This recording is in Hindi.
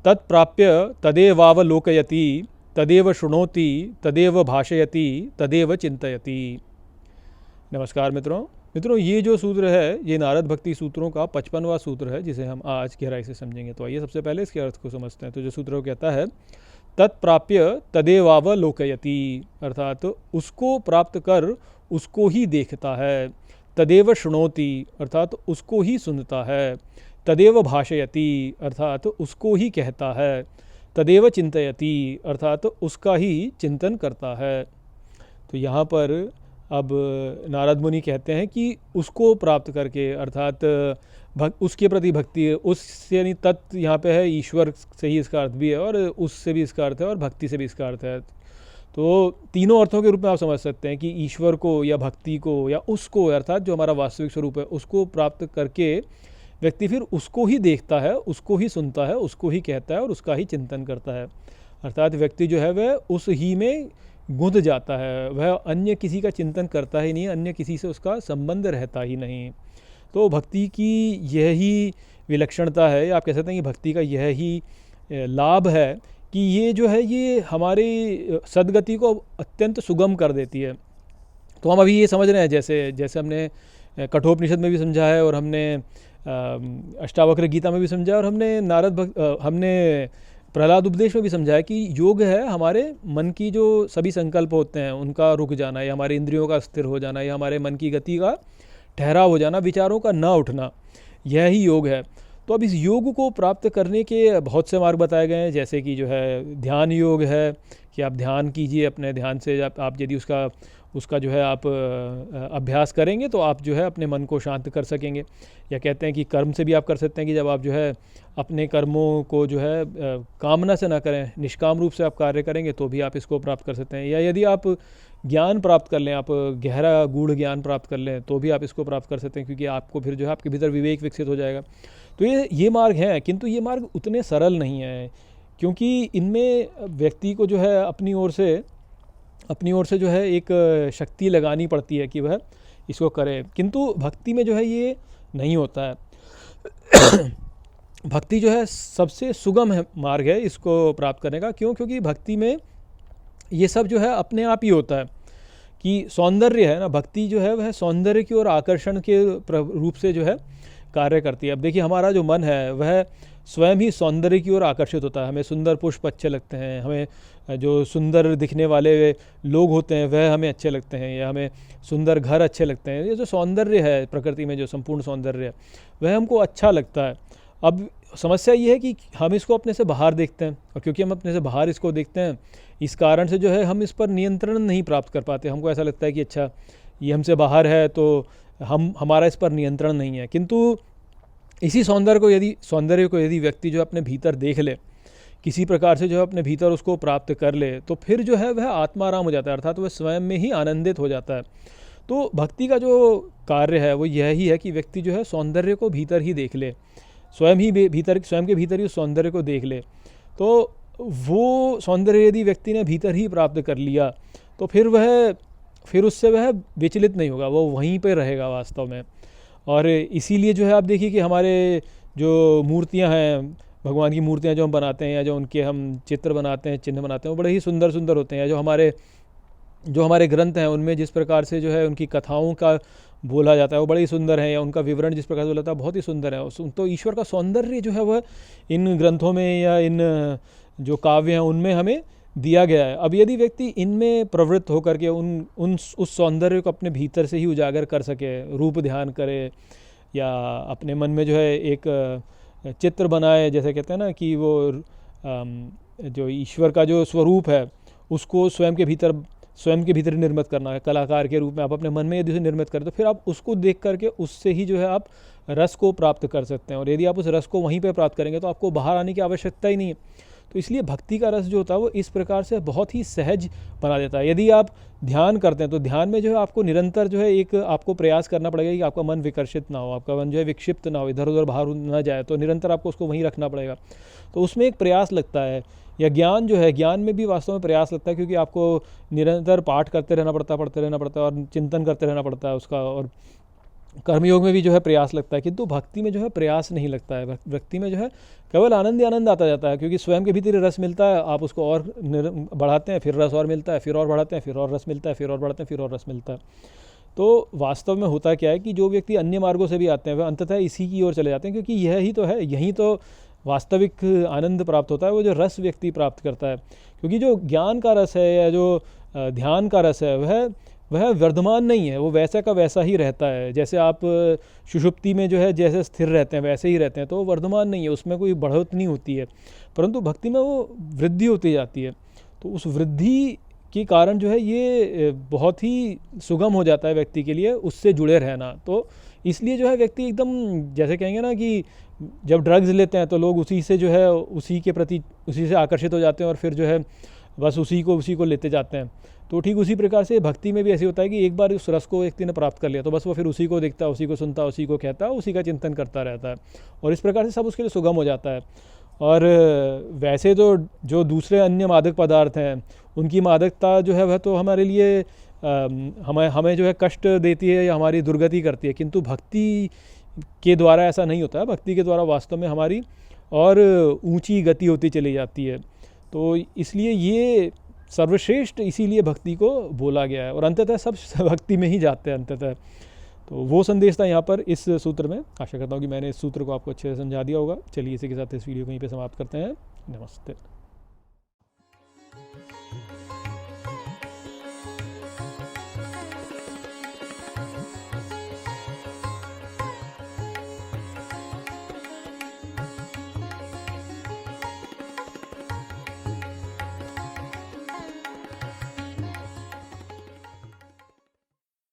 तत्प्राप्य तदेवावलोकयति, तदेव शृणोति, तदेव भाषयति, तदेव चिंतयति। नमस्कार मित्रों, ये जो सूत्र है ये नारद भक्ति सूत्रों का 55वां सूत्र है, जिसे हम आज गहराई से समझेंगे। तो आइए सबसे पहले इसके अर्थ को समझते हैं। तो जो सूत्र कहता है तत्प्राप्य तदेवावलोकयति, अर्थात उसको प्राप्त कर उसको ही देखता है। तदेव शृणोति, अर्थात उसको ही सुनता है। तदेव भाषयति, अर्थात उसको ही कहता है। तदेव चिंतयति, अर्थात उसका ही चिंतन करता है। तो यहाँ पर अब नारद मुनि कहते हैं कि उसको प्राप्त करके, अर्थात उसके प्रति भक्ति, उस यानी तत्व यहाँ पे है, ईश्वर से ही इसका अर्थ भी है और उससे भी इसका अर्थ है और भक्ति से भी इसका अर्थ है। तो तीनों अर्थों के रूप में आप समझ सकते हैं कि ईश्वर को या भक्ति को या उसको, अर्थात जो हमारा वास्तविक स्वरूप है, उसको प्राप्त करके व्यक्ति फिर उसको ही देखता है, उसको ही सुनता है, उसको ही कहता है और उसका ही चिंतन करता है। अर्थात व्यक्ति जो है वह उस ही में गुंध जाता है, वह अन्य किसी का चिंतन करता ही नहीं, अन्य किसी से उसका संबंध रहता ही नहीं। तो भक्ति की यही विलक्षणता है, आप कह सकते हैं कि भक्ति का यह ही लाभ है कि ये जो है ये हमारी सद्गति को अत्यंत सुगम कर देती है। तो हम अभी ये समझ रहे हैं, जैसे जैसे हमने कठोपनिषद में भी समझा है और हमने अष्टावक्र गीता में भी समझा और हमने प्रहलाद उपदेश में भी समझा है कि योग है हमारे मन की जो सभी संकल्प होते हैं उनका रुक जाना, या हमारे इंद्रियों का स्थिर हो जाना, या हमारे मन की गति का ठहराव हो जाना, विचारों का न उठना, यह ही योग है। तो अब इस योग को प्राप्त करने के बहुत से मार्ग बताए गए हैं, जैसे कि जो है ध्यान योग है कि आप ध्यान कीजिए, अपने ध्यान से आप यदि उसका जो है आप अभ्यास करेंगे तो आप जो है अपने मन को शांत कर सकेंगे। या कहते हैं कि कर्म से भी आप कर सकते हैं कि जब आप जो है अपने कर्मों को जो है कामना से ना करें, निष्काम रूप से आप कार्य करेंगे तो भी आप इसको प्राप्त कर सकते हैं। या यदि आप ज्ञान प्राप्त कर लें, आप गहरा गूढ़ ज्ञान प्राप्त कर लें तो भी आप इसको प्राप्त कर सकते हैं, क्योंकि आपको फिर जो है आपके भीतर विवेक विकसित हो जाएगा। तो ये मार्ग हैं, किंतु ये मार्ग उतने सरल नहीं है, क्योंकि इनमें व्यक्ति को जो है अपनी ओर से जो है एक शक्ति लगानी पड़ती है कि वह इसको करे। किंतु भक्ति में जो है ये नहीं होता है। भक्ति जो है सबसे सुगम मार्ग है इसको प्राप्त करने का। क्यों? क्योंकि भक्ति में ये सब जो है अपने आप ही होता है कि सौंदर्य है ना, भक्ति जो है वह सौंदर्य की ओर आकर्षण के रूप से जो है कार्य करती है। अब देखिए हमारा जो मन है वह स्वयं ही सौंदर्य की ओर आकर्षित होता है। हमें सुंदर पुष्प अच्छे लगते हैं, हमें जो सुंदर दिखने वाले लोग होते हैं वह हमें अच्छे लगते हैं, या हमें सुंदर घर अच्छे लगते हैं। ये जो सौंदर्य है प्रकृति में, जो संपूर्ण सौंदर्य है, वह हमको अच्छा लगता है। अब समस्या ये है कि हम इसको अपने से बाहर देखते हैं, और क्योंकि हम अपने से बाहर इसको देखते हैं, इस कारण से जो है हम इस पर नियंत्रण नहीं प्राप्त कर पाते। हमको ऐसा लगता है कि अच्छा ये हमसे बाहर है तो हमारा इस पर नियंत्रण नहीं है। किंतु इसी सौंदर्य को यदि व्यक्ति जो अपने भीतर देख ले, किसी प्रकार से जो है अपने भीतर उसको प्राप्त कर ले, तो फिर जो है वह आत्माराम हो जाता है, अर्थात वह स्वयं में ही आनंदित हो जाता है। तो भक्ति का जो कार्य है वो यह ही है कि व्यक्ति जो है सौंदर्य को भीतर ही देख ले, स्वयं के भीतर ही उस सौंदर्य को देख ले। तो वो सौंदर्य यदि व्यक्ति ने भीतर ही प्राप्त कर लिया तो फिर उससे वह विचलित नहीं होगा, वो वहीं पर रहेगा वास्तव में। और इसीलिए जो है आप देखिए कि हमारे जो मूर्तियां हैं, भगवान की मूर्तियां जो हम बनाते हैं, या जो उनके हम चित्र बनाते हैं, चिन्ह बनाते हैं, वो बड़े ही सुंदर सुंदर होते हैं। जो हमारे ग्रंथ हैं उनमें जिस प्रकार से जो है उनकी कथाओं का बोला जाता है वो बड़े ही सुंदर है, या उनका विवरण जिस प्रकार से बोला जाता है बहुत ही सुंदर है। तो ईश्वर का सौंदर्य जो है वह इन ग्रंथों में या इन जो काव्य हैं उनमें हमें दिया गया है। अब यदि व्यक्ति इनमें प्रवृत्त होकर के उस सौंदर्य को अपने भीतर से ही उजागर कर सके, रूप ध्यान करे, या अपने मन में जो है एक चित्र बनाए, जैसे कहते हैं ना कि वो जो ईश्वर का जो स्वरूप है उसको स्वयं के भीतर निर्मित करना है, कलाकार के रूप में आप अपने मन में यदि उसे निर्मित करें तो फिर आप उसको देख करके उससे ही जो है आप रस को प्राप्त कर सकते हैं। और यदि आप उस रस को वहीं पर प्राप्त करेंगे तो आपको बाहर आने की आवश्यकता ही नहीं है। तो इसलिए भक्ति का रस जो होता है वो इस प्रकार से बहुत ही सहज बना देता है। यदि आप ध्यान करते हैं तो ध्यान में जो है आपको निरंतर जो है एक आपको प्रयास करना पड़ेगा कि आपका मन विकर्षित ना हो, आपका मन जो है विक्षिप्त ना हो, इधर उधर बाहर ना जाए, तो निरंतर आपको उसको वहीं रखना पड़ेगा। तो उसमें एक प्रयास लगता है। या ज्ञान जो है, ज्ञान में भी वास्तव में प्रयास लगता है, क्योंकि आपको निरंतर पाठ करते रहना पड़ता है, पढ़ते रहना पड़ता है और चिंतन करते रहना पड़ता है उसका। और कर्मयोग में भी जो है प्रयास लगता है, किंतु भक्ति में जो है प्रयास नहीं लगता है। भक्ति में जो है केवल आनंद ही आनंद आता जाता है, क्योंकि स्वयं के भीतर रस मिलता है, आप उसको और बढ़ाते हैं, फिर रस और मिलता है, फिर और बढ़ाते हैं, फिर और रस मिलता है, फिर और बढ़ाते हैं, फिर और रस मिलता है। तो वास्तव में होता क्या है कि जो व्यक्ति अन्य मार्गों से भी आते हैं वह अंततः इसी की ओर चले जाते हैं, क्योंकि यह ही तो है, यही तो वास्तविक आनंद प्राप्त होता है, वो जो रस व्यक्ति प्राप्त करता है। क्योंकि जो ज्ञान का रस है या जो ध्यान का रस है वह वर्धमान नहीं है, वो वैसा का वैसा ही रहता है। जैसे आप सुषुप्ति में जो है जैसे स्थिर रहते हैं वैसे ही रहते हैं, तो वो वर्धमान नहीं है, उसमें कोई बढ़ोतरी नहीं होती है। परंतु भक्ति में वो वृद्धि होती जाती है। तो उस वृद्धि के कारण जो है ये बहुत ही सुगम हो जाता है व्यक्ति के लिए उससे जुड़े रहना। तो इसलिए जो है व्यक्ति एकदम जैसे कहेंगे ना कि जब ड्रग्स लेते हैं तो लोग उसी से जो है उसी के प्रति उसी से आकर्षित हो जाते हैं और फिर जो है बस उसी को लेते जाते हैं। तो ठीक उसी प्रकार से भक्ति में भी ऐसे होता है कि एक बार उस रस को व्यक्ति ने प्राप्त कर लिया तो बस वो फिर उसी को देखता है, उसी को सुनता है, उसी को कहता है, उसी का चिंतन करता रहता है, और इस प्रकार से सब उसके लिए सुगम हो जाता है। और वैसे तो जो दूसरे अन्य मादक पदार्थ हैं उनकी मादकता जो है वह तो हमारे लिए हमें जो है कष्ट देती है या हमारी दुर्गति करती है, किंतु भक्ति के द्वारा ऐसा नहीं होता है। भक्ति के द्वारा वास्तव में हमारी और ऊंची गति होती चली जाती है। तो इसलिए ये सर्वश्रेष्ठ इसीलिए भक्ति को बोला गया है, और अंततः सब भक्ति में ही जाते हैं अंततः। तो वो संदेश था यहाँ पर इस सूत्र में। आशा करता हूँ कि मैंने इस सूत्र को आपको अच्छे से समझा दिया होगा। चलिए इसी के साथ इस वीडियो को यहीं पे समाप्त करते हैं। नमस्ते।